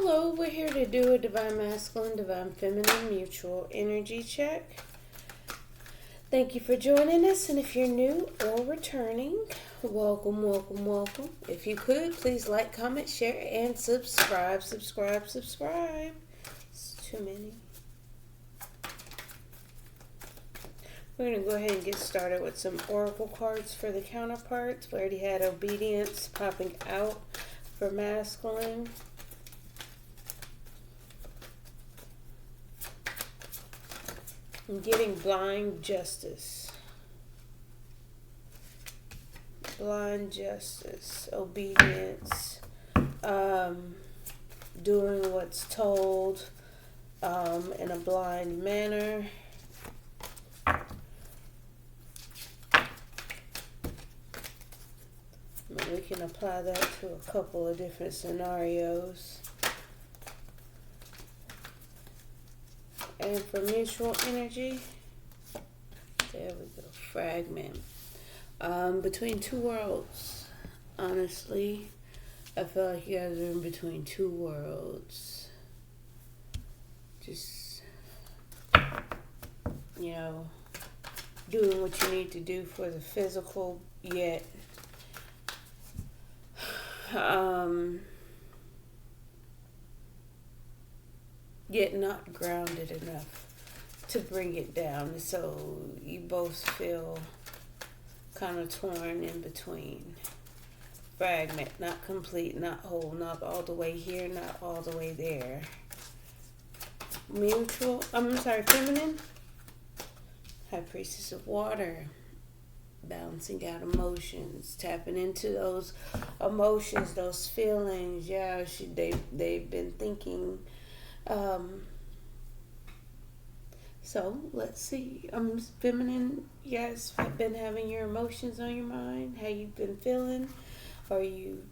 Hello, we're here to do a Divine Masculine, Divine Feminine mutual energy check. Thank you for joining us, and if you're new or returning, welcome, welcome, welcome. If you could, please like, comment, share, and subscribe. It's too many. We're going to go ahead and get started with some oracle cards for the counterparts. We already had obedience popping out for masculine. I'm getting blind justice. Blind justice, obedience, doing what's told in a blind manner. We can apply that to a couple of different scenarios. And for mutual energy, there we go, fragment. Between two worlds. Honestly, I feel like you guys are in between two worlds. Just, doing what you need to do for the physical, yet yet not grounded enough to bring it down. So you both feel kind of torn in between. Fragment, not complete, not whole, not all the way here, not all the way there. Feminine. High Priestess of Water. Balancing out emotions, tapping into those emotions, those feelings. Yeah, they've been thinking. So let's see. Feminine. Yes, have been having your emotions on your mind. How you've been feeling? Are you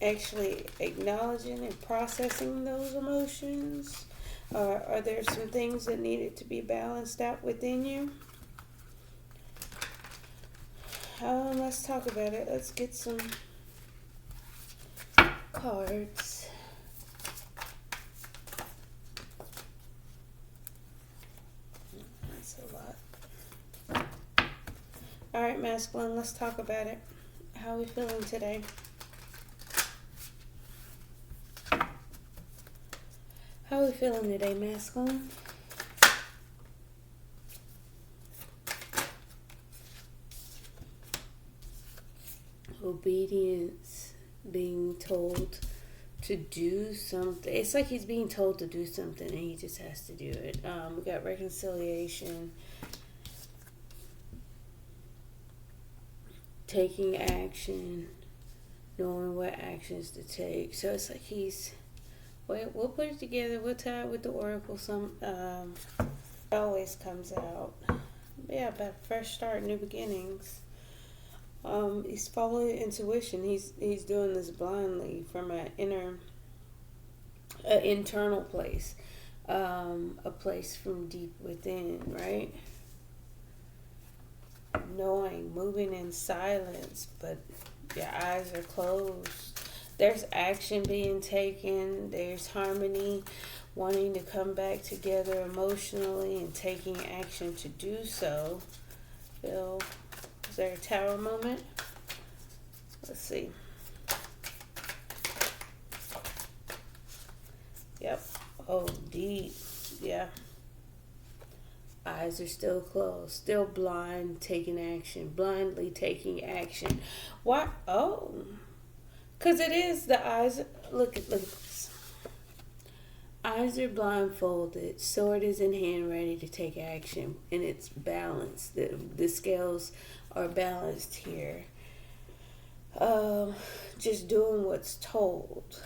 actually acknowledging and processing those emotions? Are there some things that needed to be balanced out within you? Let's talk about it. Let's get some cards. That's a lot. All right, masculine, let's talk about it. How are we feeling today? How are we feeling today, masculine? Obedience, being told to do something. It's like he's being told to do something and he just has to do it. We got reconciliation, taking action, knowing what actions to take. So it's like we'll put it together. We'll tie it with the oracle. It always comes out. Yeah, about fresh start, new beginnings. He's following intuition. He's doing this blindly from an internal place, a place from deep within, right? Knowing, moving in silence, but your eyes are closed. There's action being taken. There's harmony, wanting to come back together emotionally and taking action to do so. Phil. Is there a tower moment? Let's see. Yep. Oh, deep. Yeah. Eyes are still closed. Still blind, taking action. Blindly taking action. What? Oh. Because it is the eyes. Look at this. Eyes are blindfolded. Sword is in hand, ready to take action. And it's balanced. The scales are balanced here. Just doing what's told.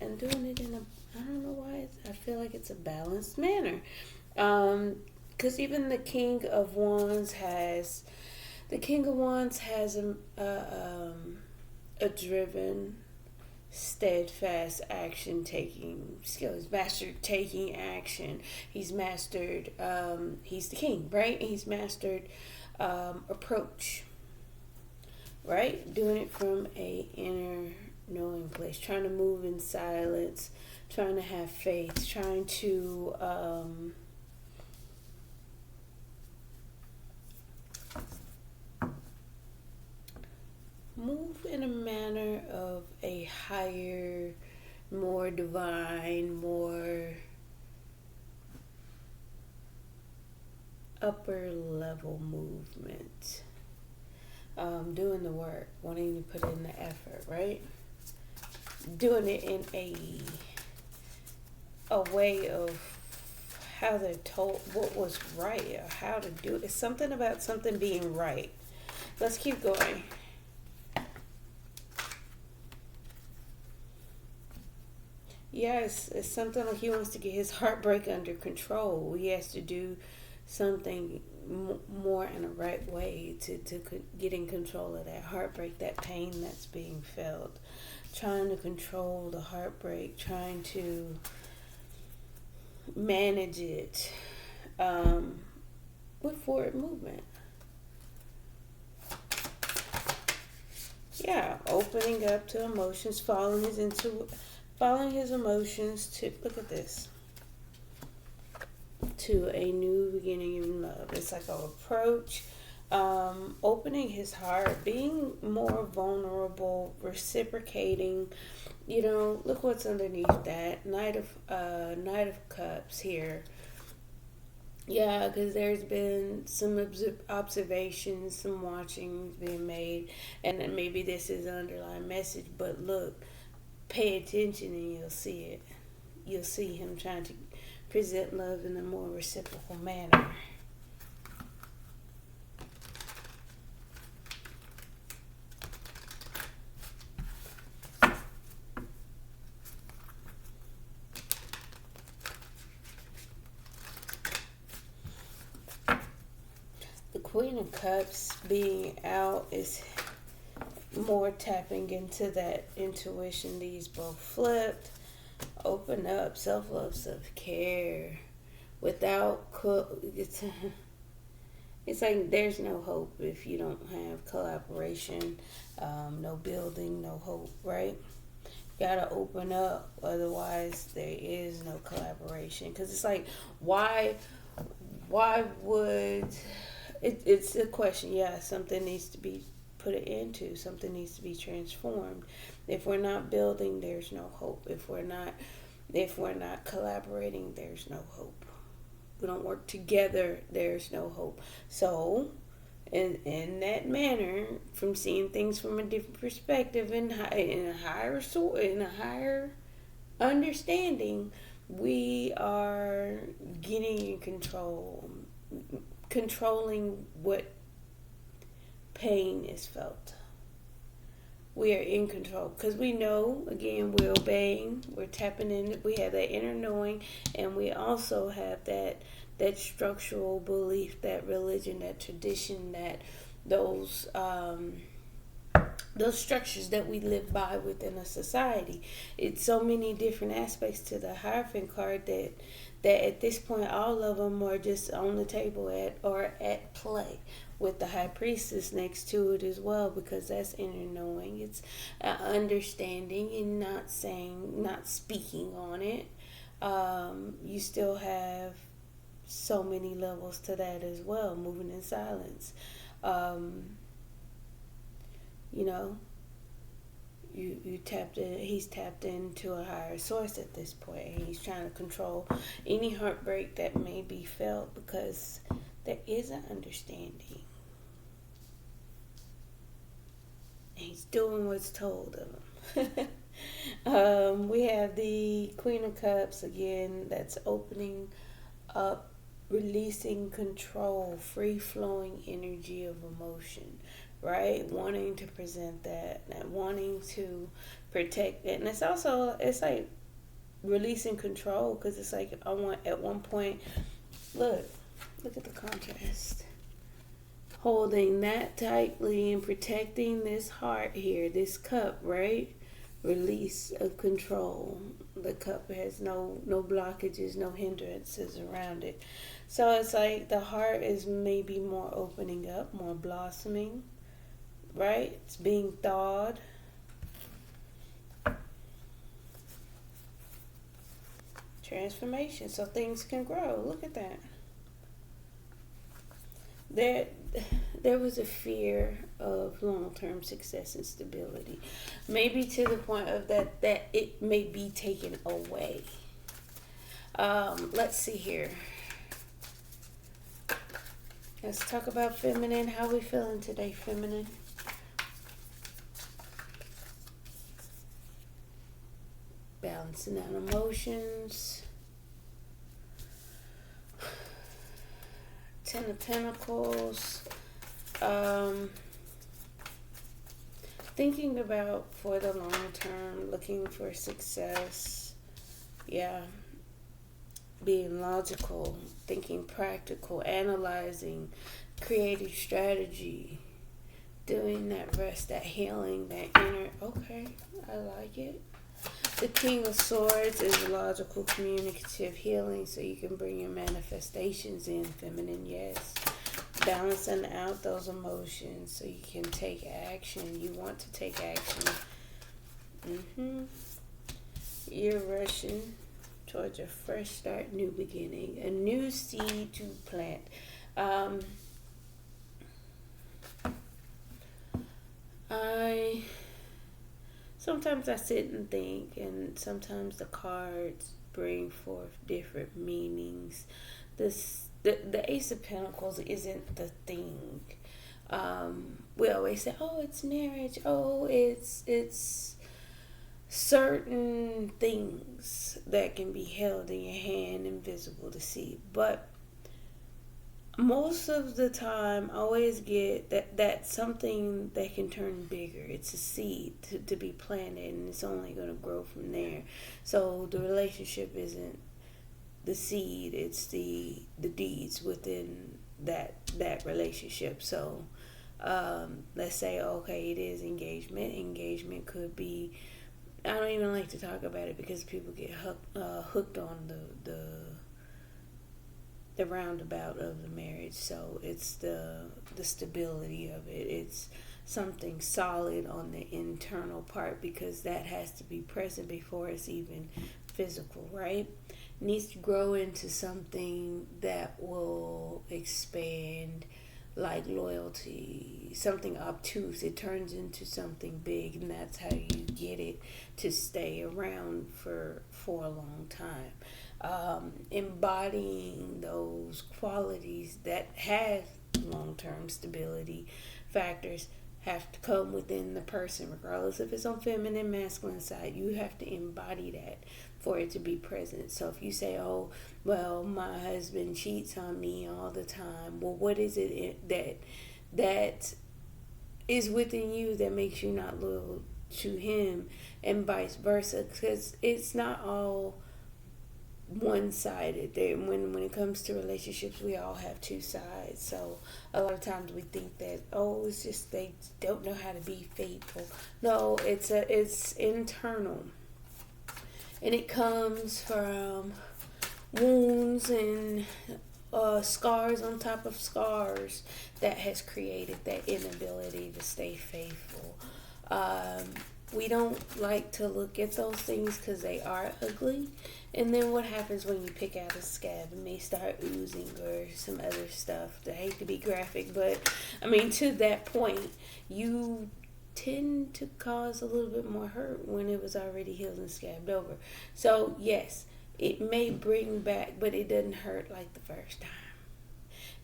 And doing it in I don't know why. I feel like it's a balanced manner. Because even the King of Wands has a driven, steadfast action taking skill. He's mastered taking action. He's mastered, he's the king, right? He's mastered approach, right? Doing it from a inner knowing place, trying to move in silence, trying to have faith, trying to move in a manner of a higher, more divine, more upper level movement. Doing the work, wanting to put in the effort, right? Doing it in a way of how they're told what was right or how to do it. It's something about something being right. Let's keep going. Yes, it's something like he wants to get his heartbreak under control. He has to do something more in a right way to get in control of that heartbreak, that pain that's being felt. Trying to control the heartbreak, trying to manage it with forward movement. Yeah, opening up to emotions, following his emotions to, look at this, to a new beginning in love. It's like an approach, opening his heart, being more vulnerable, reciprocating. You know, look what's underneath that Knight of Cups here. Yeah, because there's been some observations, some watching being made, and then maybe this is an underlying message. But look, pay attention and you'll see it. You'll see him trying to present love in a more reciprocal manner. The Queen of Cups being out is more tapping into that intuition. These both flipped. Open up, self-love, self-care. Without it's like there's no hope if you don't have collaboration, no building, no hope, right? You gotta open up, otherwise there is no collaboration. Because it's like, why would it's a question. Yeah, something needs to be put it into, something needs to be transformed. If we're not building, there's no hope. If we're not collaborating, there's no hope. We don't work together, there's no hope. So in that manner, from seeing things from a different perspective, in a higher understanding, we are getting in control, controlling what pain is felt. We are in control because we know, again, we're obeying, we're tapping in, we have that inner knowing, and we also have that structural belief, that religion, that tradition, that those structures that we live by within a society. It's so many different aspects to the Hierophant card that at this point all of them are just on the table at play, with the High Priestess next to it as well, because that's inner knowing. It's understanding and not speaking on it. You still have so many levels to that as well, moving in silence. You know, you tapped in, he's tapped into a higher source at this point. He's trying to control any heartbreak that may be felt, because there is an understanding. He's doing what's told of him. We have the Queen of Cups again. That's opening up, releasing control, free-flowing energy of emotion, right? Wanting to present that, and wanting to protect it. And it's like releasing control, because it's like at one point, look at the contrast. Holding that tightly and protecting this heart here, this cup, right? Release of control. The cup has no blockages, no hindrances around it. So it's like the heart is maybe more opening up, more blossoming, right? It's being thawed. Transformation, so things can grow. Look at that. There was a fear of long-term success and stability, maybe to the point of that it may be taken away. Let's see here. Let's talk about feminine. How we feeling today, feminine? Balancing out emotions. Ten of Pentacles. Thinking about for the long term, looking for success. Yeah. Being logical, thinking practical, analyzing, creative strategy, doing that rest, that healing, that inner. Okay, I like it. The King of Swords is logical, communicative healing, so you can bring your manifestations in, feminine, yes. Balancing out those emotions so you can take action. You want to take action. You're rushing towards a fresh start, new beginning, a new seed to plant. Sometimes I sit and think, and sometimes the cards bring forth different meanings. The Ace of Pentacles isn't the thing. We always say, oh, it's marriage. Oh, it's certain things that can be held in your hand, invisible to see. But most of the time, I always get that's something that can turn bigger. It's a seed to be planted, and it's only going to grow from there. So the relationship isn't the seed, it's the deeds within that relationship. So let's say, okay, it is engagement. Engagement could be, I don't even like to talk about it because people get hooked on the roundabout of the marriage. So it's the stability of it. It's something solid on the internal part, because that has to be present before it's even physical, right? It needs to grow into something that will expand, like loyalty, something obtuse. It turns into something big, and that's how you get it to stay around for a long time. Embodying those qualities that have long-term stability factors have to come within the person, regardless if it's on feminine, masculine side. You have to embody that for it to be present. So if you say, oh, well, my husband cheats on me all the time, well, what is it that is within you that makes you not loyal to him, and vice versa? Because it's not all one-sided. When it comes to relationships, we all have two sides. So a lot of times we think that, oh, it's just they don't know how to be faithful. No, it's internal, and it comes from wounds and scars on top of scars that has created that inability to stay faithful. We don't like to look at those things because they are ugly. And then what happens when you pick out a scab and they start oozing or some other stuff? I hate to be graphic, but I mean, to that point, you tend to cause a little bit more hurt when it was already healed and scabbed over. So yes, it may bring back, but it doesn't hurt like the first time.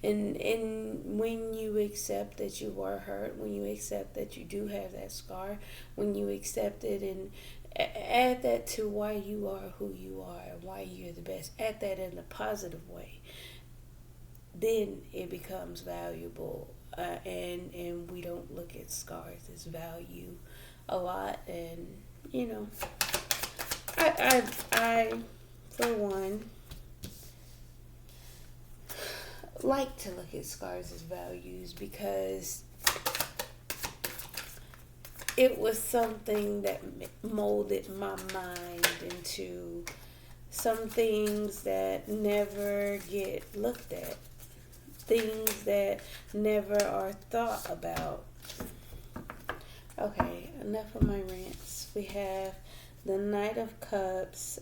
And when you accept that you were hurt, when you accept that you do have that scar, when you accept it and add that to why you are who you are, why you're the best, add that in a positive way, then it becomes valuable. And we don't look at scars as value a lot. And you know, I for one, like to look at scars as values, because it was something that molded my mind into some things that never get looked at, things that never are thought about. Okay, enough of my rants. We have the Knight of Cups.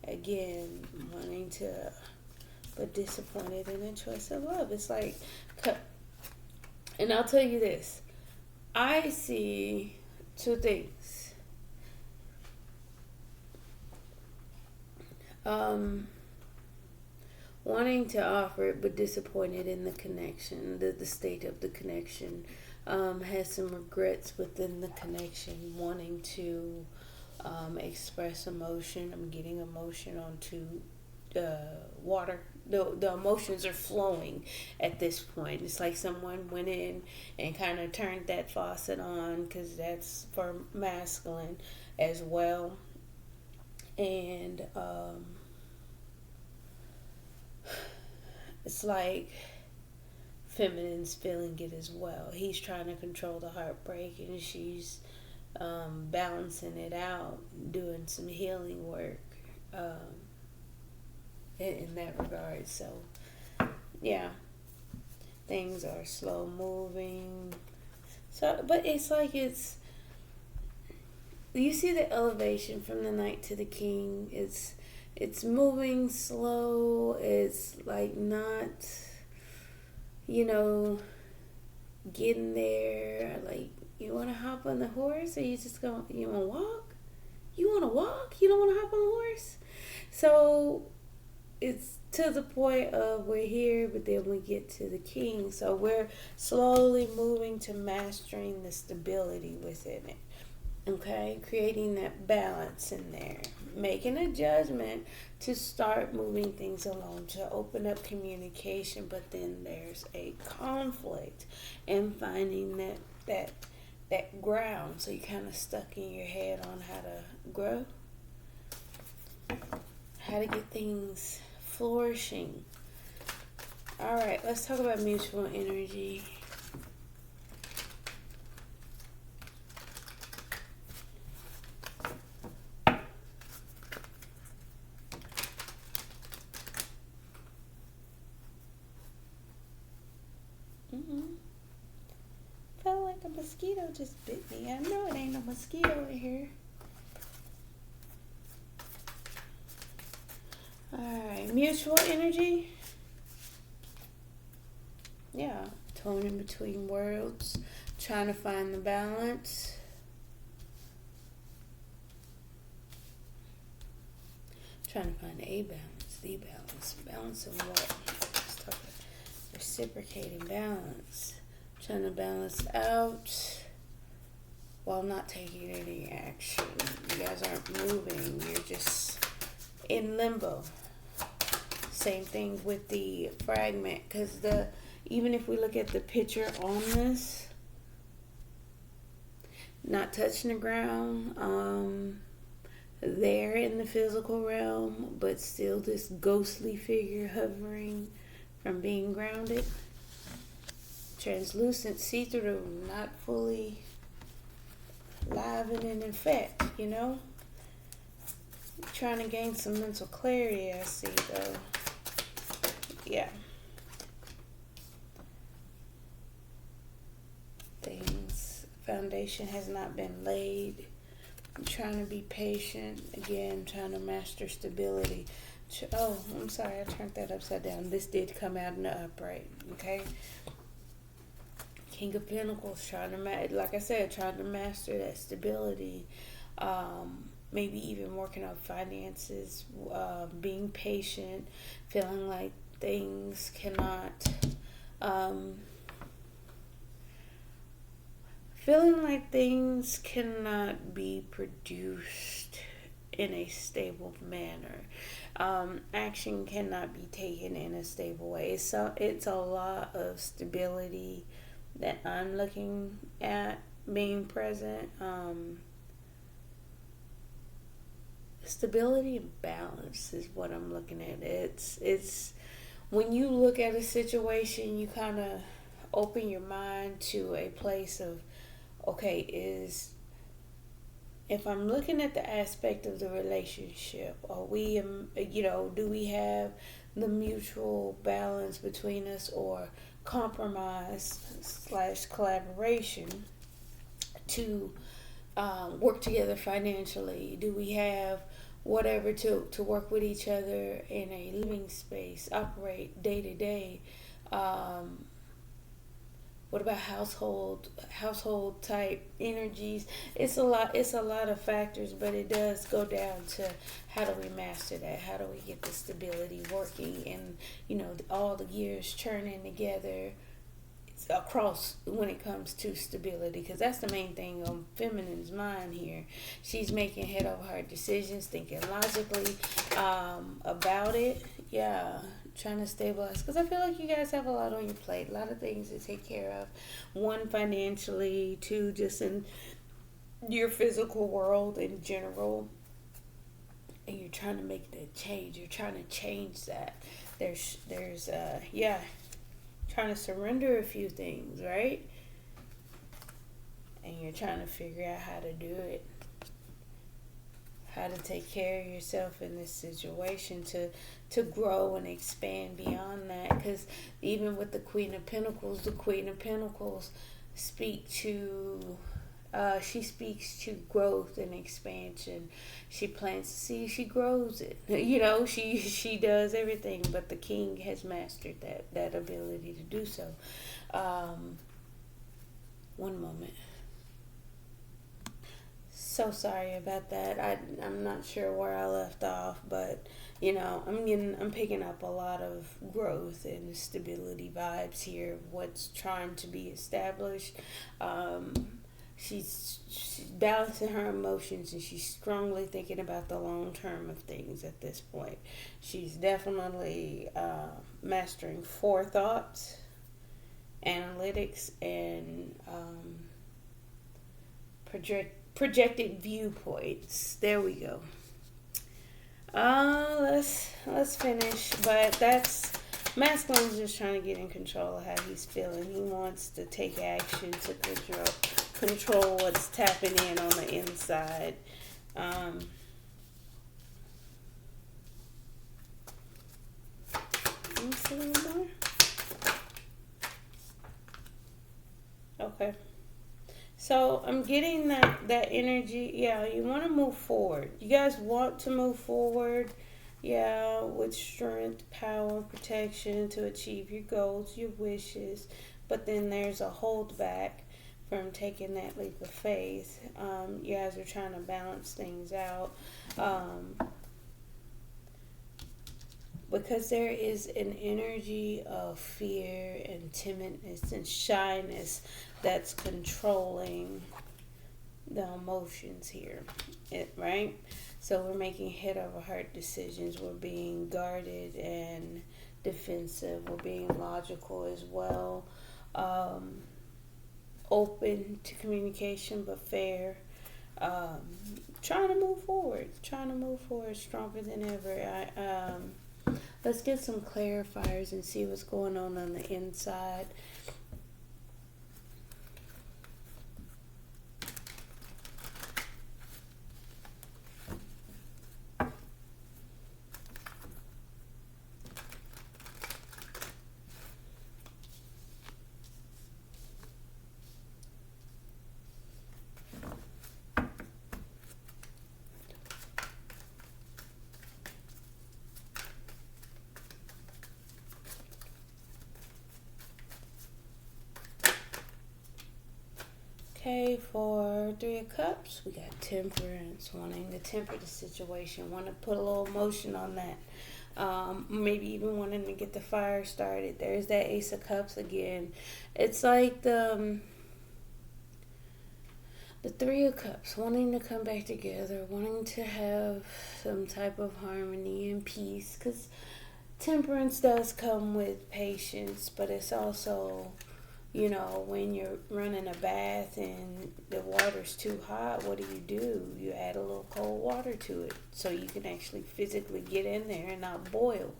Again, wanting to, but disappointed in the choice of love. It's like, and I'll tell you this, I see two things. Wanting to offer it, but disappointed in the connection, the state of the connection. Has some regrets within the connection, wanting to express emotion. I'm getting emotion onto water. The emotions are flowing at this point. It's like someone went in and kind of turned that faucet on, because that's for masculine as well. And it's like feminine's feeling it as well. He's trying to control the heartbreak, and she's balancing it out, doing some healing work in that regard. So, yeah, things are slow moving. So, but it's like you see the elevation from the Knight to the King. It's moving slow. It's like not, getting there. Like, you want to hop on the horse, or you just go, you want to walk? You want to walk? You don't want to hop on the horse? So it's to the point of we're here, but then we get to the King. So we're slowly moving to mastering the stability within it. Okay, creating that balance in there, making a judgment to start moving things along, to open up communication, but then there's a conflict and finding that ground. So you're kind of stuck in your head on how to grow, how to get things flourishing. All right, let's talk about mutual energy. Felt like a mosquito just bit me. I know it ain't no mosquito in here. Alright, mutual energy. Yeah, toning between worlds, trying to find the balance. Trying to find a balance, the balance. Balance of what? Let's talk about reciprocating balance. Trying to balance out while not taking any action. You guys aren't moving. You're just in limbo. Same thing with the fragment, because even if we look at the picture on this, not touching the ground, there in the physical realm, but still this ghostly figure hovering from being grounded. Translucent, see-through, not fully live and in effect, Trying to gain some mental clarity, I see, though. Yeah. Foundation has not been laid. I'm trying to be patient. Again, trying to master stability. Oh, I'm sorry, I turned that upside down. This did come out in the upright, okay? King of Pentacles, trying to master that stability. Maybe even working on finances, being patient, feeling like things cannot, be produced in a stable manner. Action cannot be taken in a stable way. So it's a lot of stability that I'm looking at being present. Stability and balance is what I'm looking at. It's when you look at a situation, you kind of open your mind to a place of, okay, if I'm looking at the aspect of the relationship, are we, do we have the mutual balance between us, or compromise / collaboration to work together financially? Do we have whatever, to work with each other in a living space, operate day to day. What about household type energies? It's a lot of factors, but it does go down to how do we master that? How do we get the stability working, and all the gears churning together across when it comes to stability, because that's the main thing on feminine's mind here. She's making head over heart decisions, thinking logically about it. Yeah, trying to stabilize, because I feel like you guys have a lot on your plate, a lot of things to take care of. One, financially, two, just in your physical world in general, and you're trying to make that change. You're trying to change that. Trying to surrender a few things, right? And you're trying to figure out how to do it, how to take care of yourself in this situation, to grow and expand beyond that. Because even with the Queen of Pentacles she speaks to growth and expansion. She plants a seed, she grows it. She does everything, but the King has mastered that ability to do so. One moment. So sorry about that. I'm not sure where I left off, but I'm picking up a lot of growth and stability vibes here. What's trying to be established. She's balancing her emotions, and she's strongly thinking about the long term of things at this point. She's definitely mastering forethought, analytics, and projected viewpoints. There we go. Let's finish, but that's masculine's just trying to get in control of how he's feeling. He wants to take action to control what's tapping in on the inside. Okay. So I'm getting that energy. Yeah, you want to move forward. You guys want to move forward. Yeah, with strength, power, protection to achieve your goals, your wishes. But then there's a holdback from taking that leap of faith. You guys are trying to balance things out. Because there is an energy of fear and timidness and shyness that's controlling the emotions here, right? So we're making head over heart decisions. We're being guarded and defensive. We're being logical as well. Open to communication, but fair. Trying to move forward stronger than ever. Let's get some clarifiers and see what's going on the inside. Okay, for Three of Cups, we got Temperance, wanting to temper the situation, want to put a little emotion on that. Maybe even wanting to get the fire started. There's that Ace of Cups again. It's like the Three of Cups, wanting to come back together, wanting to have some type of harmony and peace. Because temperance does come with patience, but it's also, when you're running a bath and the water's too hot, what do? You add a little cold water to it so you can actually physically get in there and not boil.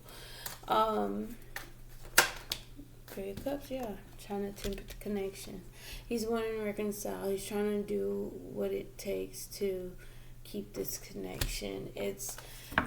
Three of Cups, yeah. Trying to temper the connection. He's wanting to reconcile. He's trying to do what it takes to keep this connection. It's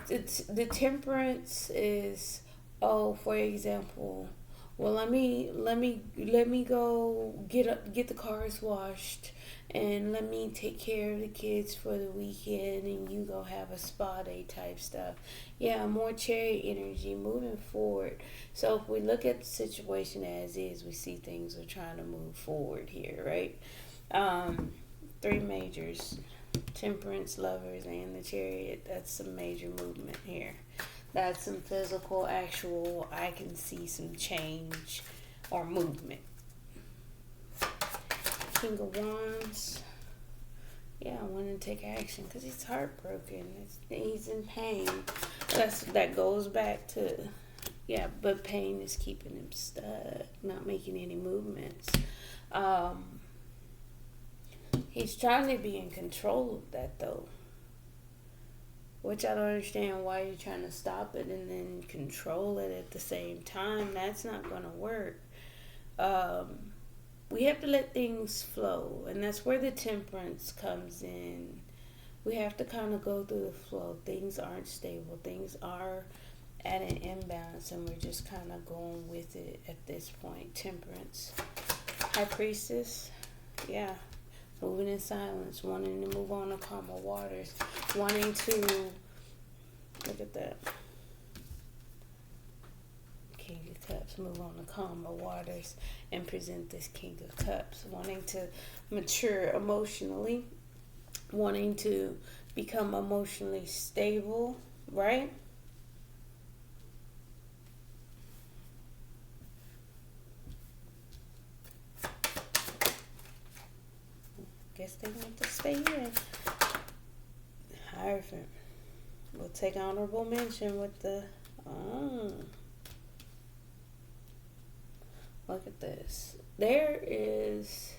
the temperance is, for example, well, let me go get the cars washed, and let me take care of the kids for the weekend, and you go have a spa day type stuff. Yeah, more cherry energy moving forward. So if we look at the situation as is, we see things are trying to move forward here, right? Three majors: temperance, lovers, and the chariot. That's some major movement here. That's some physical, actual, I can see some change or movement. King of Wands. Yeah, I want to take action because he's heartbroken. He's in pain. That goes back to, yeah, but pain is keeping him stuck, not making any movements. He's trying to be in control of that though, which I don't understand why you're trying to stop it and then control it at the same time. That's not going to work. We have to let things flow, and that's where the temperance comes in. We have to kind of go through the flow. Things aren't stable. Things are at an imbalance, and we're just kind of going with it at this point. Temperance. High Priestess. Yeah. Moving in silence, wanting to move on to calmer waters, wanting to, look at that, King of Cups, move on to calmer waters and present this King of Cups, wanting to mature emotionally, wanting to become emotionally stable, right? Guess they want to stay in. Hierophant. We'll take honorable mention with the... Look at this. There is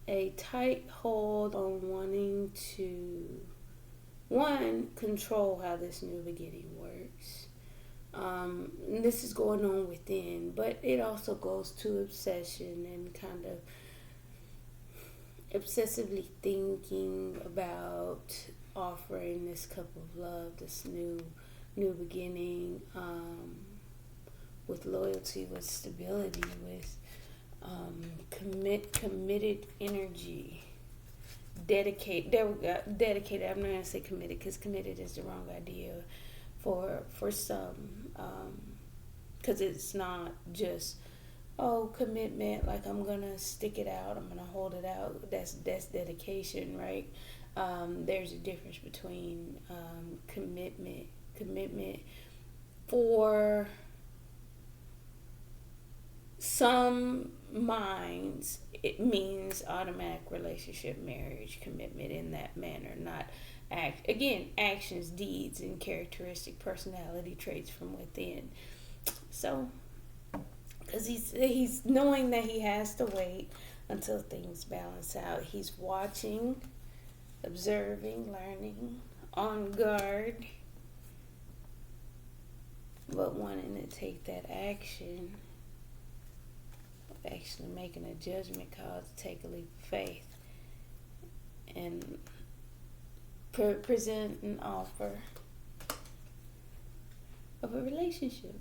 a tight hold on wanting to, one, control how this new beginning works. And this is going on within, but it also goes to obsession and kind of obsessively thinking about offering this cup of love, this new beginning, with loyalty, with stability, with committed energy, dedicated. Dedicated. I'm not gonna say committed because committed is the wrong idea for some, because it's not just, oh, commitment, like I'm gonna stick it out, I'm gonna hold it out. That's dedication, right? There's a difference between commitment for some minds. It means automatic relationship, marriage, commitment in that manner, not actions, deeds, and characteristic personality traits from within. So, because he's knowing that he has to wait until things balance out. He's watching, observing, learning, on guard, but wanting to take that action, actually making a judgment call to take a leap of faith and present an offer of a relationship.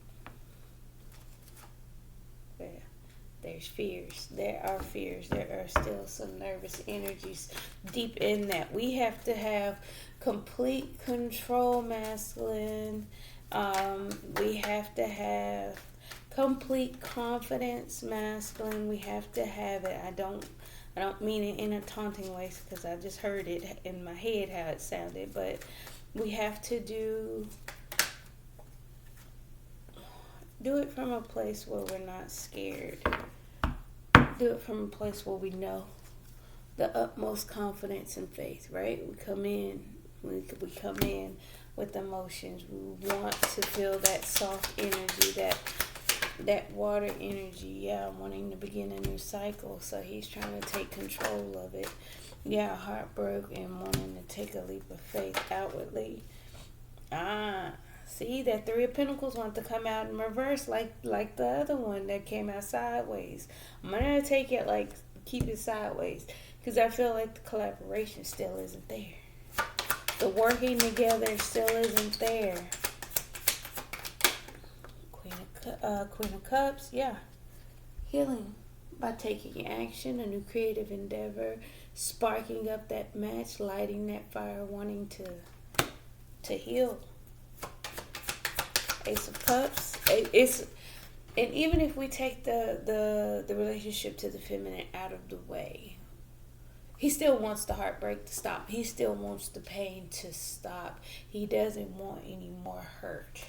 There's fears. There are fears. There are still some nervous energies deep in that. We have to have complete control, masculine. We have to have complete confidence, masculine. We have to have it. I don't mean it in a taunting way because I just heard it in my head how it sounded, but we have to do it from a place where we're not scared. Do it from a place where we know the utmost confidence and faith, right? We come in with emotions. We want to feel that soft energy, that water energy. Yeah, wanting to begin a new cycle. So he's trying to take control of it. Yeah, heartbroken and wanting to take a leap of faith outwardly. See, that Three of Pentacles want to come out in reverse like the other one that came out sideways. I'm going to take it like, keep it sideways. Because I feel like the collaboration still isn't there. The working together still isn't there. Queen of Queen of Cups, yeah. Healing by taking action, a new creative endeavor, sparking up that match, lighting that fire, wanting to heal. Ace of Cups. It's and even if we take the relationship to the feminine out of the way, he still wants the heartbreak to stop. He still wants the pain to stop. He doesn't want any more hurt.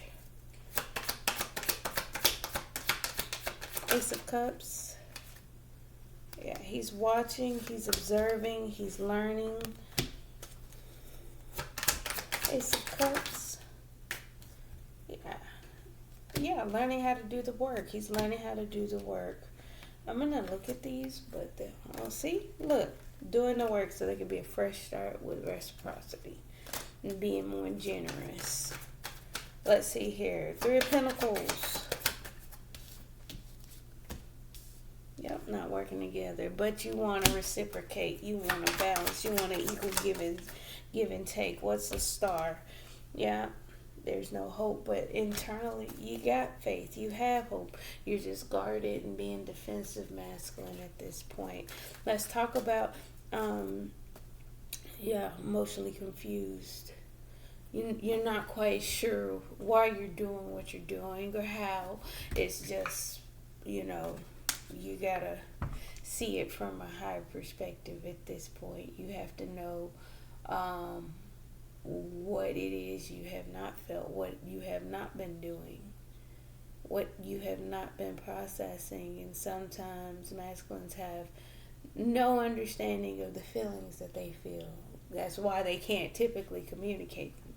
Ace of Cups. Yeah, he's watching, he's observing, he's learning. Ace of Cups. Yeah, learning how to do the work. He's learning how to do the work. I'm going to look at these, but see? Look, doing the work so they can be a fresh start with reciprocity and being more generous. Let's see here. Three of Pentacles. Yep, not working together. But you want to reciprocate. You want to balance. You want to equal give and take. What's the Star? Yeah. There's no hope, but internally you got faith. You have hope. You're just guarded and being defensive masculine at this point. Let's talk about, emotionally confused. You're not quite sure why you're doing what you're doing or how. It's just, you gotta see it from a higher perspective at this point. You have to know, what it is you have not felt, what you have not been doing, what you have not been processing. And sometimes masculines have no understanding of the feelings that they feel. That's why they can't typically communicate them.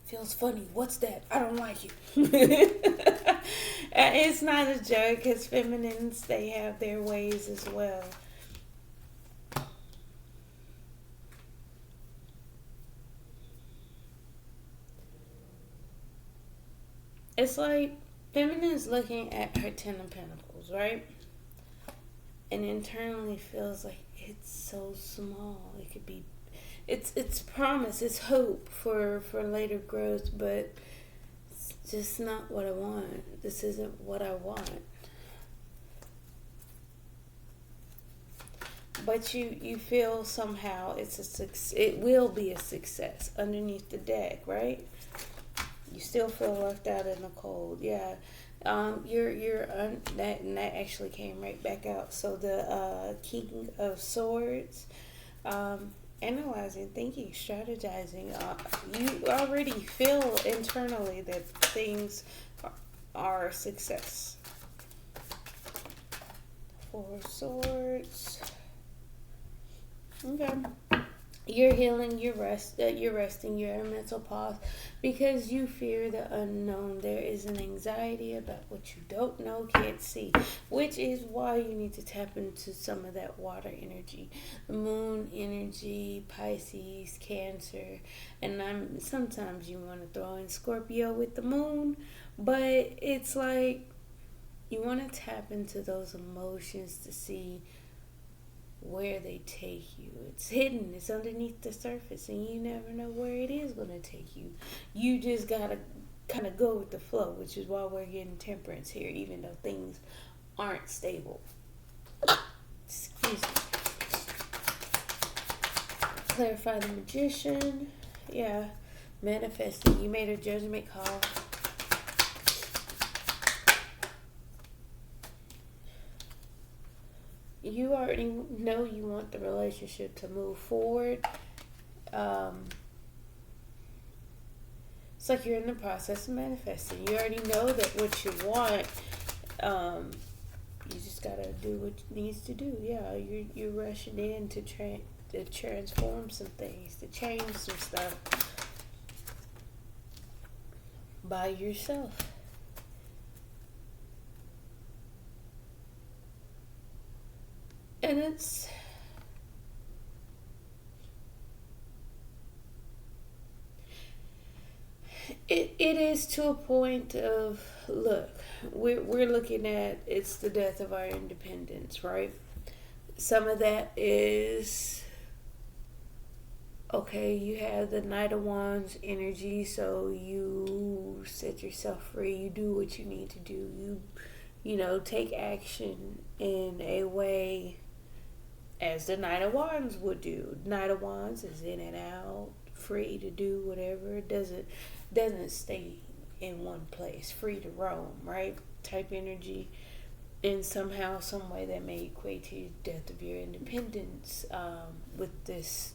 Feels funny. What's that? I don't like it. It's not a joke, because feminines, they have their ways as well. It's like feminine is looking at her Ten of Pentacles, right? And internally feels like it's so small. It could be, it's promise, it's hope for later growth, but it's just not what I want. This isn't what I want. But you feel somehow it will be a success underneath the deck, right? You still feel left out in the cold. Yeah. That actually came right back out. So the King of Swords, analyzing, thinking, strategizing. You already feel internally that things are a success. Four of Swords. Okay. You're healing, you're resting, you're in a mental pause because you fear the unknown. There is an anxiety about what you don't know, can't see, which is why you need to tap into some of that water energy, the moon energy, Pisces, Cancer, and sometimes you want to throw in Scorpio with the moon, but it's like you want to tap into those emotions to see where they take you. It's hidden, it's underneath the surface, and you never know where it is going to take you. You just gotta kind of go with the flow, which is why we're getting Temperance here, even though things aren't stable. Excuse me. Clarify the Magician. Yeah, manifesting. You made a judgment call. You already know you want the relationship to move forward. It's like you're in the process of manifesting. You already know that what you want. You just gotta do what needs to do. Yeah, you're rushing in to transform some things, to change some stuff by yourself. And it is to a point of, look, we're looking at, it's the death of our independence, right? Some of that is Okay, you have the Knight of Wands energy, so you set yourself free. You do what you need to do. Take action in a way as the Knight of Wands would do. Knight of Wands is in and out, free to do whatever. Doesn't stay in one place, free to roam, right? Type energy in somehow, some way that may equate to the death of your independence, with this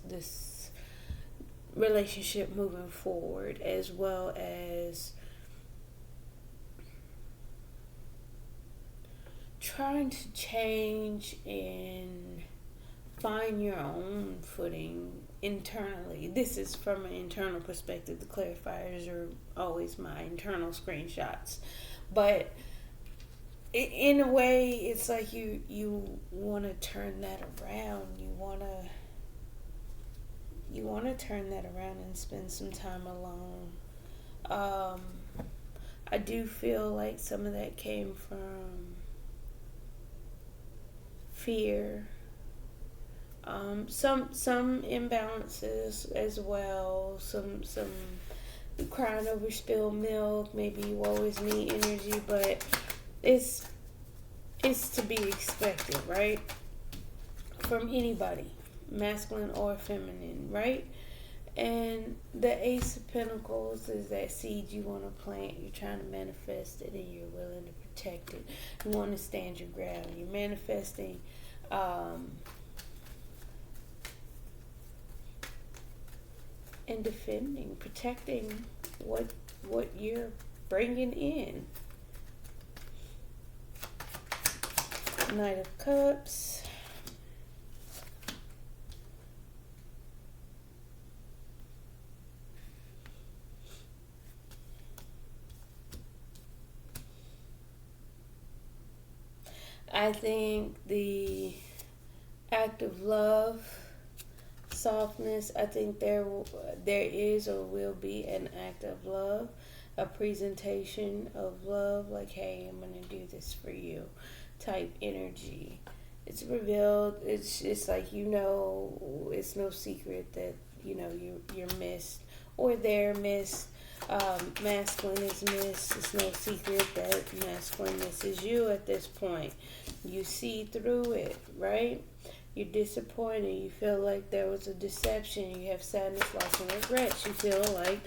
relationship moving forward, as well as trying to change and find your own footing internally. This is from an internal perspective. The clarifiers are always my internal screenshots, but in a way, it's like you want to turn that around. You want to turn that around and spend some time alone. I do feel like some of that came from fear. Some imbalances as well. Some crying over spilled milk. Maybe you always need energy, but it's to be expected, right? From anybody, masculine or feminine, right? And the Ace of Pentacles is that seed you want to plant. You're trying to manifest it, and you're willing to protect it. You want to stand your ground. You're manifesting and defending, protecting what you're bringing in. Knight of Cups. I think the act of love, softness, I think there is or will be an act of love, a presentation of love, like, hey, I'm going to do this for you type energy. It's revealed. It's like, it's no secret that you're missed or they're missed. Masculine is missed. It's no secret that masculine misses you at this point. You see through it, right? You're disappointed. You feel like there was a deception. You have sadness, loss, and regrets. You feel like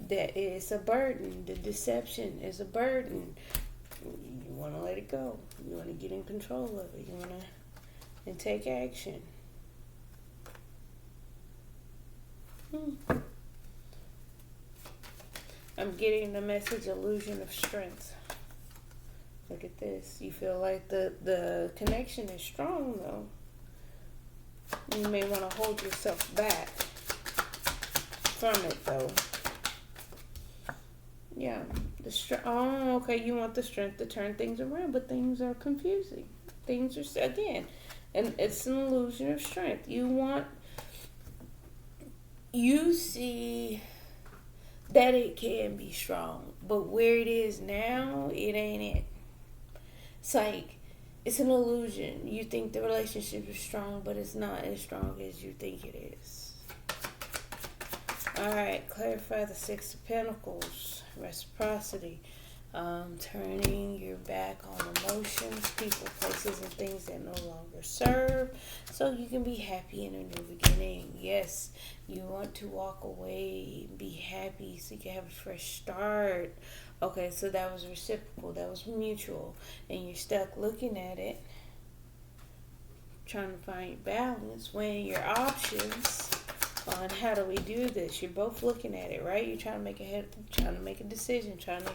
that it's a burden. The deception is a burden. You want to let it go. You want to get in control of it. You want to and take action. I'm getting the message, illusion of strength. Look at this. You feel like the connection is strong, though. You may want to hold yourself back from it, though. Yeah. Okay. You want the strength to turn things around, but things are confusing. Things are, again, and it's an illusion of strength. You see that it can be strong, but where it is now, it ain't it. It's like, it's an illusion. You think the relationship is strong, but it's not as strong as you think it is. Alright, clarify the Six of Pentacles. Reciprocity. Turning your back on emotions, people, places, and things that no longer serve, so you can be happy in a new beginning. Yes, you want to walk away, be happy, so you can have a fresh start. Okay, so that was reciprocal, that was mutual, and you're stuck looking at it, trying to find your balance, weighing your options on how do we do this. You're both looking at it, right? You're trying to make a decision, trying to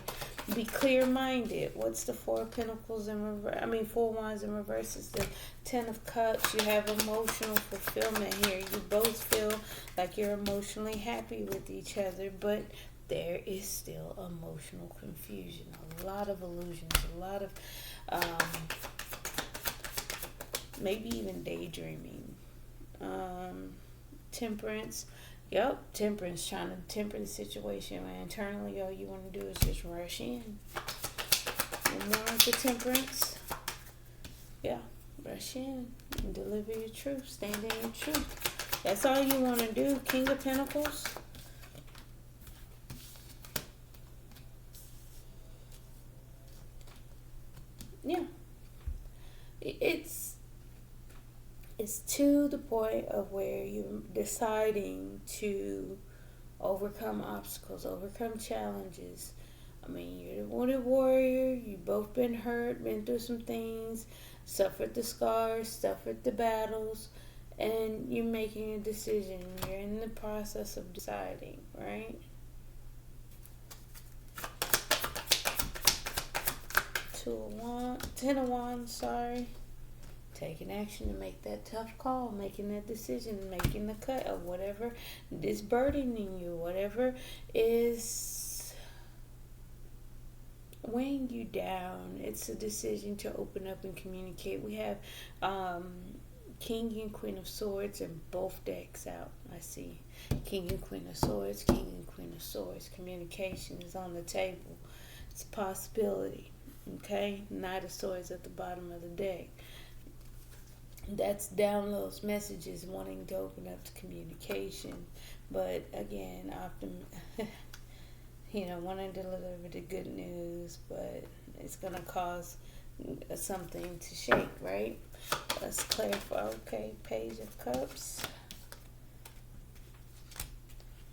be clear-minded. What's the Four of Pentacles in reverse? Four Wands in reverse is the Ten of Cups. You have emotional fulfillment here. You both feel like you're emotionally happy with each other, but there is still emotional confusion. A lot of illusions. A lot of maybe even daydreaming. Temperance. Yep, temperance, trying to temper the situation. When internally, all you want to do is just rush in. And more for temperance. Yeah, rush in and deliver your truth. Stand in your truth. That's all you want to do. King of Pentacles. Yeah. It's to the point of where you're deciding to overcome obstacles, overcome challenges. I mean, you're the wounded warrior. You've both been hurt, been through some things, suffered the scars, suffered the battles, and you're making a decision. You're in the process of deciding, right? Ten of Wands, sorry. Taking action to make that tough call, making that decision, making the cut of whatever is burdening you, whatever is weighing you down. It's a decision to open up and communicate. We have King and Queen of Swords in both decks out. I see King and Queen of Swords, King and Queen of Swords. Communication is on the table. It's a possibility. Okay? Knight of Swords at the bottom of the deck. That's downloads, messages, wanting to open up to communication. But again, often, wanting to deliver the good news, but it's going to cause something to shake, right? Let's clarify. Okay, Page of Cups.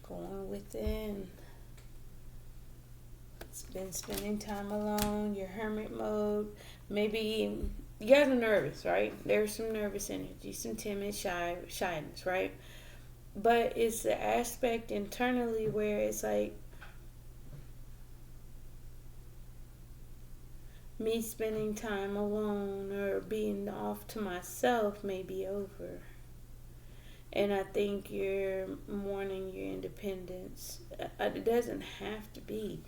Going within. It's been spending time alone, your hermit mode. Maybe you guys are nervous, right? There's some nervous energy, some timid, shyness, right? But it's the aspect internally where it's like, me spending time alone or being off to myself may be over. And I think you're mourning your independence. It doesn't have to be.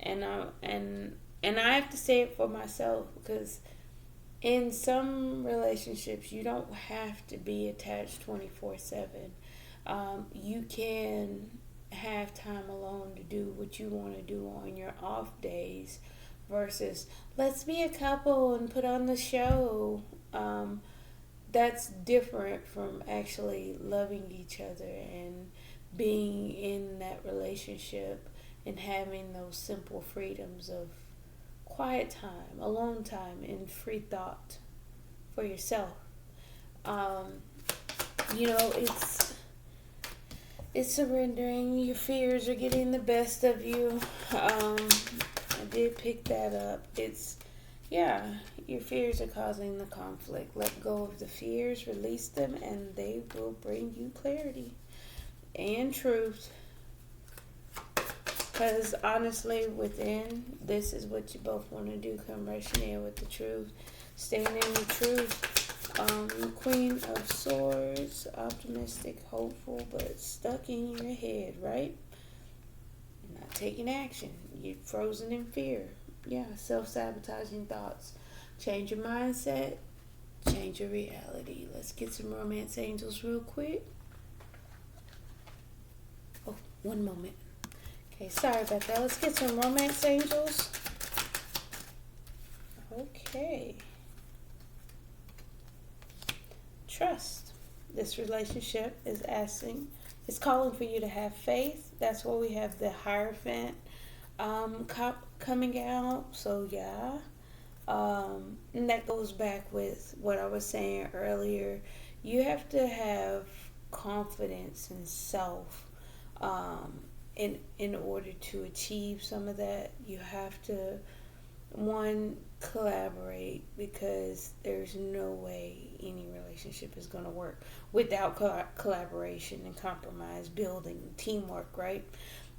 And I have to say it for myself, because in some relationships you don't have to be attached 24/7. You can have time alone to do what you want to do on your off days, versus let's be a couple and put on the show. That's different from actually loving each other and being in that relationship and having those simple freedoms of quiet time, alone time, and free thought for yourself. It's surrendering. Your fears are getting the best of you. I did pick that up. Your fears are causing the conflict. Let go of the fears, release them, and they will bring you clarity and truth. Because honestly, within, this is what you both want to do. Come rushing in with the truth. Stand in the truth. Queen of Swords, optimistic, hopeful, but stuck in your head, right? You're not taking action. You're frozen in fear. Yeah, self-sabotaging thoughts. Change your mindset. Change your reality. Let's get some romance angels real quick. Oh, one moment. Okay, sorry about that. Let's get some romance angels. Okay. Trust. This relationship is calling for you to have faith. That's why we have the Hierophant coming out. So yeah. And that goes back with what I was saying earlier. You have to have confidence in self. In order to achieve some of that, you have to, one, collaborate, because there's no way any relationship is going to work without collaboration and compromise, building, teamwork, right?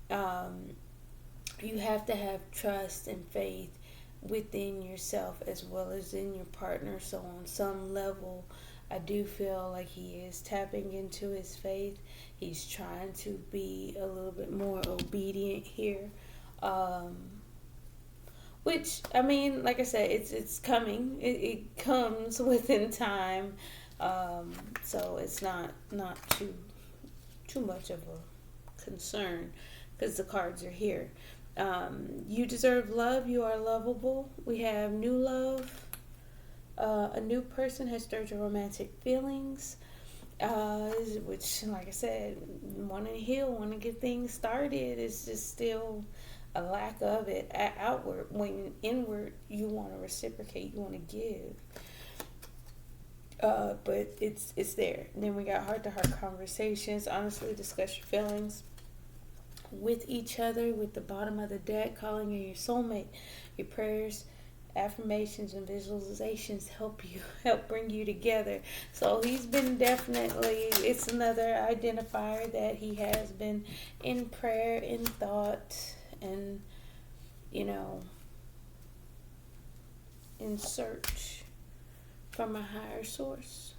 You have to have trust and faith within yourself as well as in your partner. So on some level, I do feel like he is tapping into his faith. He's trying to be a little bit more obedient here. Which, I mean, like I said, it's coming. It comes within time. So it's not too much of a concern, because the cards are here. You deserve love. You are lovable. We have new love. A new person has stirred your romantic feelings. Which, like I said, want to heal, want to get things started. It's just still a lack of it outward. When inward, you want to reciprocate, you want to give. But it's there. And then we got heart-to-heart conversations. Honestly, discuss your feelings with each other, with the bottom of the deck, calling in your soulmate. Your prayers, affirmations, and visualizations help bring you together. So he's been definitely, it's another identifier that he has been in prayer, in thought, and in search from a higher source.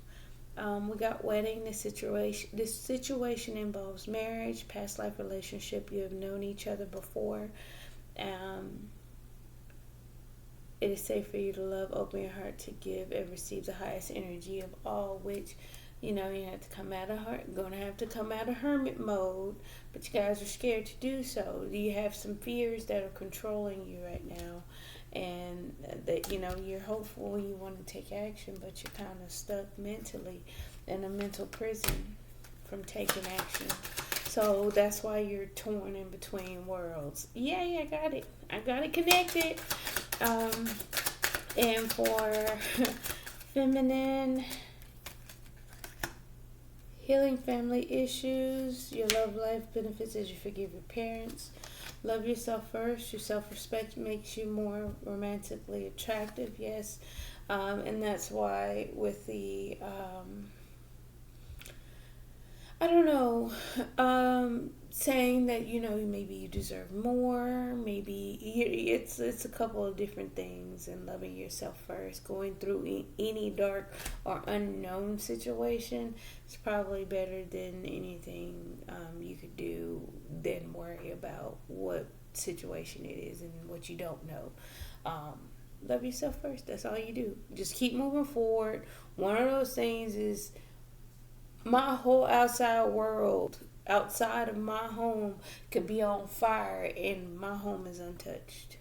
We got wedding. This situation involves marriage, past life relationship. You have known each other before. It is safe for you to love, open your heart to give, and receive the highest energy of all, which, you have to come out of hermit mode, but you guys are scared to do so. You have some fears that are controlling you right now, and that, you're hopeful and you want to take action, but you're kind of stuck mentally in a mental prison from taking action. So that's why you're torn in between worlds. Yay, I got it connected. And for feminine, healing family issues, your love life benefits as you forgive your parents. Love yourself first. Your self-respect makes you more romantically attractive, yes. And that's why with the, saying that, maybe you deserve more, maybe it's a couple of different things, and loving yourself first, going through any dark or unknown situation is probably better than anything you could do than worry about what situation it is and what you don't know. Love yourself first. That's all you do. Just keep moving forward. One of those things is my whole outside world, outside of my home, could be on fire and my home is untouched.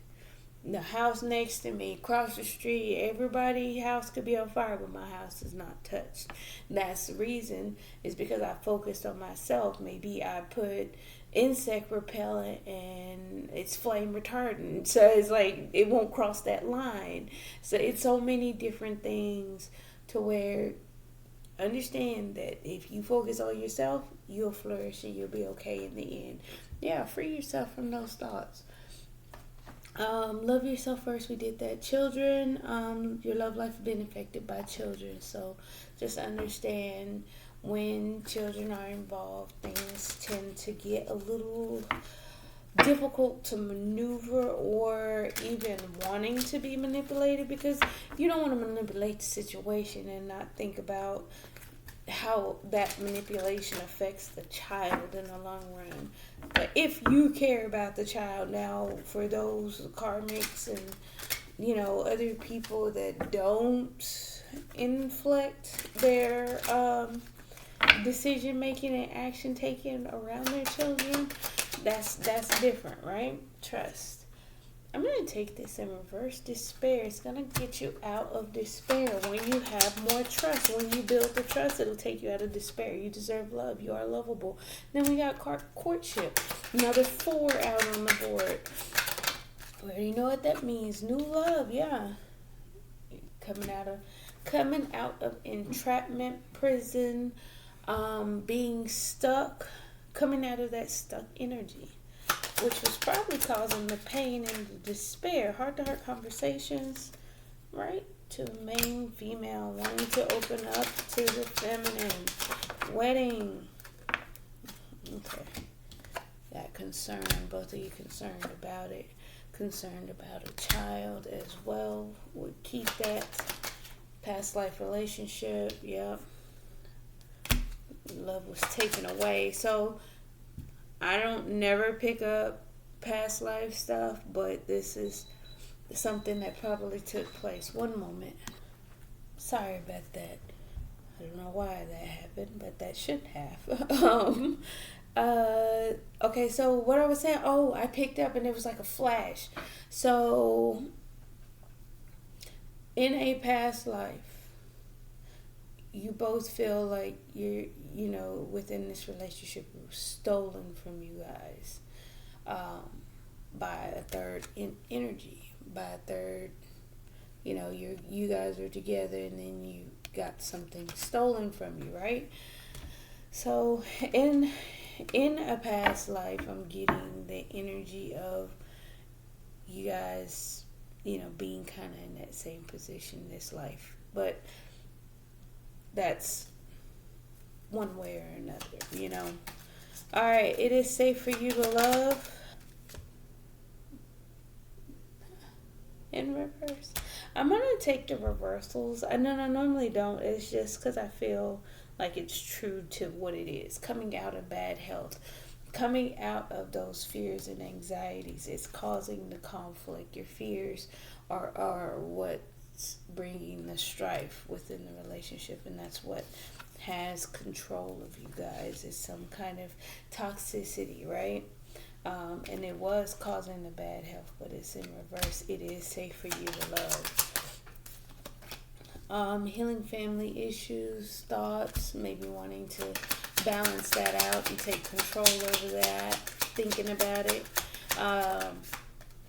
The house next to me, across the street, everybody's house could be on fire, but my house is not touched. That's the reason, is because I focused on myself. Maybe I put insect repellent and it's flame retardant, so it's like it won't cross that line. So it's so many different things to where, understand that if you focus on yourself, you'll flourish and you'll be okay in the end. Yeah, free yourself from those thoughts. Love yourself first. We did that. Children, your love life has been affected by children. So just understand, when children are involved, things tend to get a little difficult to maneuver, or even wanting to be manipulated, because you don't want to manipulate the situation and not think about how that manipulation affects the child in the long run. But if you care about the child, now for those karmics and other people that don't inflect their decision making and action taking around their children, that's different, right? Trust. I'm going to take this in reverse. Despair. It's going to get you out of despair. When you have more trust, when you build the trust, it'll take you out of despair. You deserve love. You are lovable. Then we got courtship. Another 4 out on the board. We already know what that means. New love, yeah. Coming out of entrapment, prison, being stuck, coming out of that stuck energy, which was probably causing the pain and the despair. Heart-to-heart conversations, right? To the main female, wanting to open up to the feminine. Wedding. Okay. That concern. Both of you concerned about it. Concerned about a child as well. Would keep that. Past life relationship. Yep. Love was taken away. So I don't never pick up past life stuff, but this is something that probably took place. One moment. Sorry about that. I don't know why that happened, but that should have. Okay, so what I was saying, I picked up and it was like a flash. So in a past life, you both feel like within this relationship stolen from you guys, by a third energy, by a third. You guys are together, and then you got something stolen from you, right? So in a past life, I'm getting the energy of you guys, being kind of in that same position this life. But that's one way or another. All right, it is safe for you to love. In reverse. I'm going to take the reversals. I normally don't. It's just because I feel like it's true to what it is. Coming out of bad health. Coming out of those fears and anxieties. It's causing the conflict. Your fears are what's bringing the strife within the relationship. And that's what has control of you guys. Is some kind of toxicity, right? And it was causing the bad health, but it's in reverse. It is safe for you to love. Healing family issues, thoughts, maybe wanting to balance that out and take control over that, thinking about it.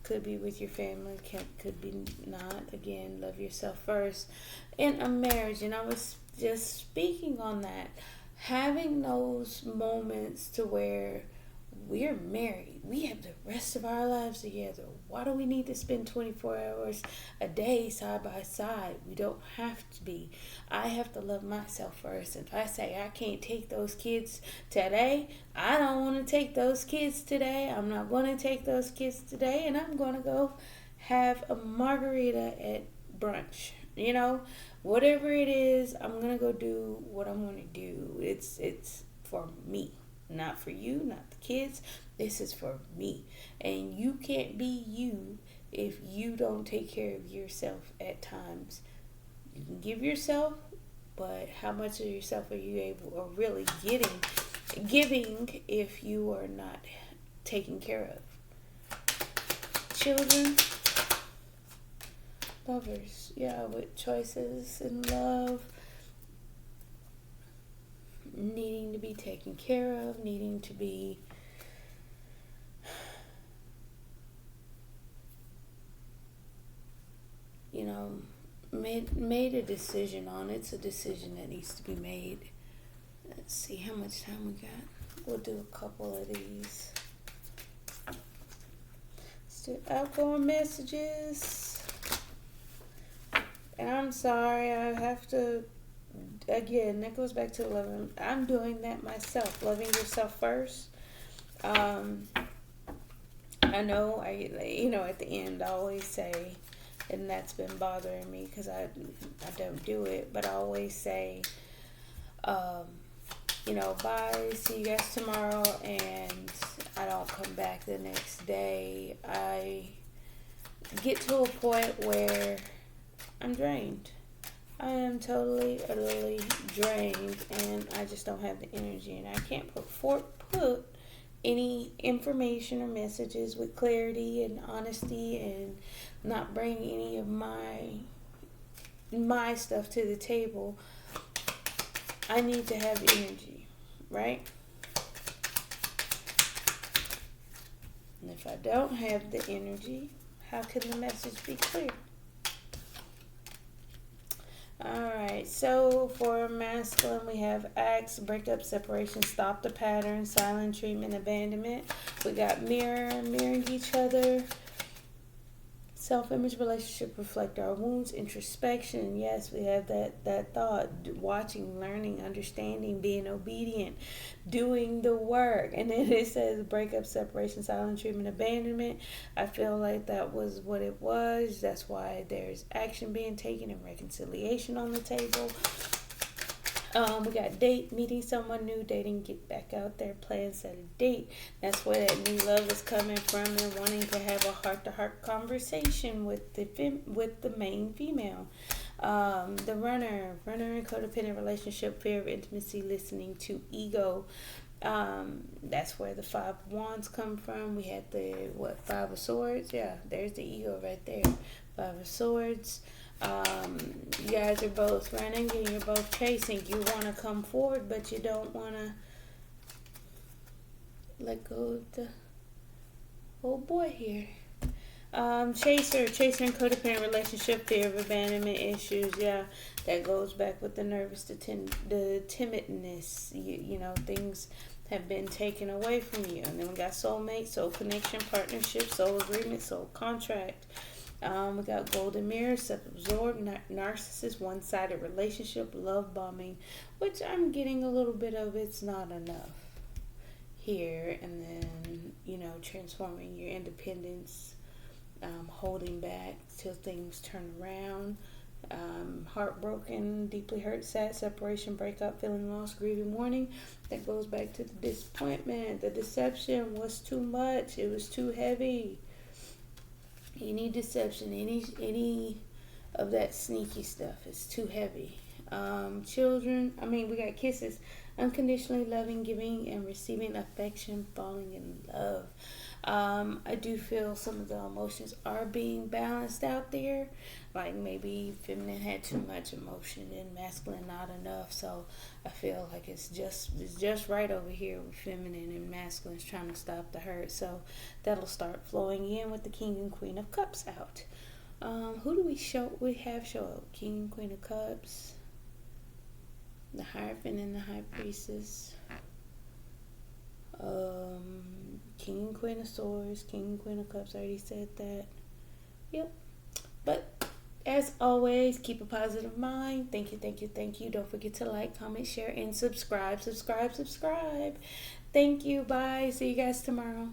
Could be with your family, could be not. Again, love yourself first. In a marriage, and I was just speaking on that, having those moments to where we're married. We have the rest of our lives together. Why do we need to spend 24 hours a day side by side? We don't have to be. I have to love myself first. If I say I can't take those kids today, I don't want to take those kids today. I'm not going to take those kids today, and I'm going to go have a margarita at brunch. Whatever it is, I'm going to go do what I'm going to do. It's for me. Not for you, not the kids. This is for me. And you can't be you if you don't take care of yourself at times. You can give yourself, but how much of yourself are you able or really giving if you are not taken care of? Children, lovers, with choices in love. Needing to be taken care of, needing to be made a decision on. It's a decision that needs to be made. Let's see how much time we got. We'll do a couple of these. Let's do outgoing messages. And I'm sorry, I have to. Again, that goes back to loving. I'm doing that myself. Loving yourself first. I know. At the end, I always say, and that's been bothering me because I don't do it. But I always say, bye. See you guys tomorrow, and I don't come back the next day. I get to a point where I'm drained. I am totally, utterly drained, and I just don't have the energy, and I can't put any information or messages with clarity and honesty, and not bring any of my stuff to the table. I need to have energy, right? And if I don't have the energy, how can the message be clear? Alright, so for masculine, we have acts, breakup, separation, stop the pattern, silent treatment, abandonment. We got mirroring each other. Self-image, relationship, reflect our wounds, introspection. And yes, we have that thought, watching, learning, understanding, being obedient, doing the work. And then it says breakup, separation, silent treatment, abandonment. I feel like that was what it was. That's why there's action being taken and reconciliation on the table. We got date, meeting someone new, dating, get back out there, plan, set a date. That's where that new love is coming from, and wanting to have a heart-to-heart conversation with the main female. The runner in codependent relationship, fear of intimacy, listening to ego. That's where the 5 of wands come from. We had the 5 of swords. Yeah, there's the ego right there. 5 of swords. You guys are both running and you're both chasing. You want to come forward, but you don't want to let go of the old boy here. Chaser and codependent relationship, fear of abandonment issues. Yeah, that goes back with the nervous, the timidness. You know, things have been taken away from you. And then we got soulmate, soul connection, partnership, soul agreement, soul contract. We got golden mirror, self-absorbed, narcissist, one-sided relationship, love bombing, which I'm getting a little bit of. It's not enough here. And then, you know, transforming your independence, holding back till things turn around, heartbroken, deeply hurt, sad, separation, breakup, feeling lost, grieving, mourning. That goes back to the disappointment. The deception was too much. It was too heavy. Any deception, any of that sneaky stuff is too heavy. Children, we got kisses, unconditionally loving, giving and receiving affection, falling in love. I do feel some of the emotions are being balanced out there. Like maybe feminine had too much emotion and masculine not enough. So I feel like it's just right over here with feminine and masculine's trying to stop the hurt. So that'll start flowing in with the King and Queen of Cups out. Who do we have show up? King and Queen of Cups, the Hierophant and the High Priestess. King and Queen of Swords, King and Queen of Cups, I already said that. Yep. But as always, keep a positive mind. Thank you. Don't forget to like, comment, share, and subscribe. Thank you. Bye. See you guys tomorrow.